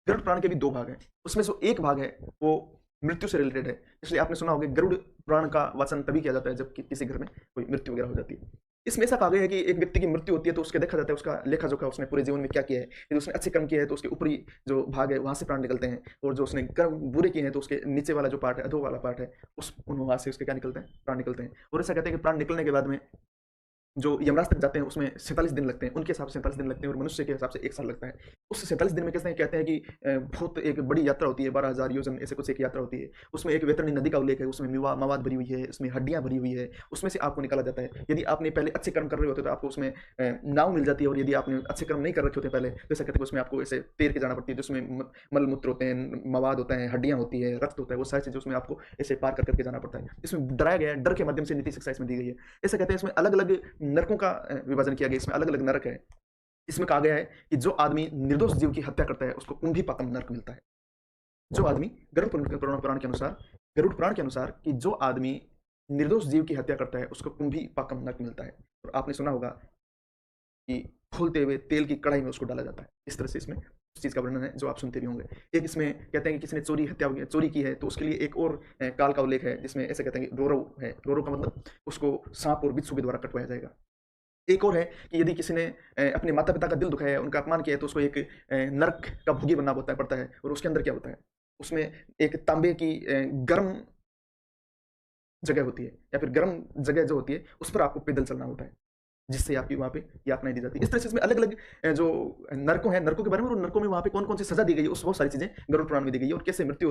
गरुड़ पुराण के भी 2 भाग हैं। उसमें से एक भाग है वो मृत्यु से रिलेटेड है। इसलिए आपने सुना होगा गरुड़ पुराण का वाचन तभी किया जाता है जब किसी घर में कोई मृत्यु वगैरह हो जाती है। इसमें ऐसा कहा गया है कि एक व्यक्ति की मृत्यु होती है तो उसके देखा जाता है उसका लेखा-जोखा उसने पूरे जीवन में क्या किया है। यदि उसने अच्छे कर्म किए हैं तो उसके ऊपरी जो भाग है वहाँ से प्राण निकलते हैं, और जो उसने कर्म बुरे किए हैं तो उसके नीचे वाला जो पार्ट है, अधो वाला पार्ट है, उस वहाँ से उसके क्या निकलते हैं? प्राण निकलते हैं। और ऐसा कहते हैं कि प्राण निकलने के बाद में जो यमराज तक जाते हैं उसमें 47 दिन लगते हैं, उनके हिसाब से 47 दिन लगते हैं और मनुष्य के हिसाब से 1 साल लगता है। उस 47 दिन में कहते हैं कि बहुत एक बड़ी यात्रा होती है, 12,000 योजन ऐसे कुछ एक यात्रा होती है। उसमें एक वैतरणी नदी का उल्लेख है, उसमें मवाद भरी हुई है, उसमें हड्डियाँ भरी हुई है, उसमें से आपको निकाला जाता है। यदि आपने पहले अच्छे कर्म कर रहे होते तो आपको उसमें नाव मिल जाती है, और यदि आपने अच्छे कर्म नहीं कर रखे होते पहले तो ऐसा कहते हैं कि उसमें आपको ऐसे तैर के जाना पड़ती है, जिसमें मल-मूत्र होते हैं, मवाद होता है, हड्डियाँ होती है, रक्त होता है, वो सारी चीज़ें उसमें आपको ऐसे पार कर के जाना पड़ता है। इसमें डराया गया है, डर के माध्यम से नीति शिक्षा इसमें दी गई है। ऐसा कहते हैं इसमें अलग-अलग नरकों का विभाजन किया गया, इसमें अलग-अलग नरक है। इसमें कहा गया है कि जो आदमी निर्दोष जीव की हत्या करता है उसको कुंभीपाकम नरक मिलता है। जो आदमी गरुड़ पुराण के अनुसार कि जो आदमी निर्दोष जीव की हत्या करता है उसको कुंभीपाकम नरक मिलता है। और आपने सुना होगा कि खौलते हुए तेल की कढ़ाई में उसको डाला जाता है। इस तरह से इसमें उस चीज़ का वर्णन है जो आप सुनते भी होंगे। एक इसमें कहते हैं कि किसी ने चोरी की है तो उसके लिए एक और काल का उल्लेख है, जिसमें ऐसे कहते हैं कि रोरव है। रोरव का मतलब उसको सांप और बिच्छू के द्वारा कटवाया जाएगा। एक और है कि यदि किसी ने अपने माता-पिता का दिल दुखाया है, उनका अपमान किया है, तो उसको एक नरक का भोगी बनना पड़ता है। और उसके अंदर क्या होता है? उसमें एक तांबे की गर्म जगह होती है, या फिर गर्म जगह जो होती है, उस पर आपको पैदल चलना होता है, जिससे आपकी वहाँ पे यातनाएँ दी जाती हैं। इस तरह से इसमें अलग-अलग जो नरकों हैं, नरकों के बारे में, और नरकों में वहाँ पे कौन-कौन सी सज़ा दी गई है, उस बहुत सारी चीज़ें गरुड़ पुराण में दी गई है, और कैसे मृत्यु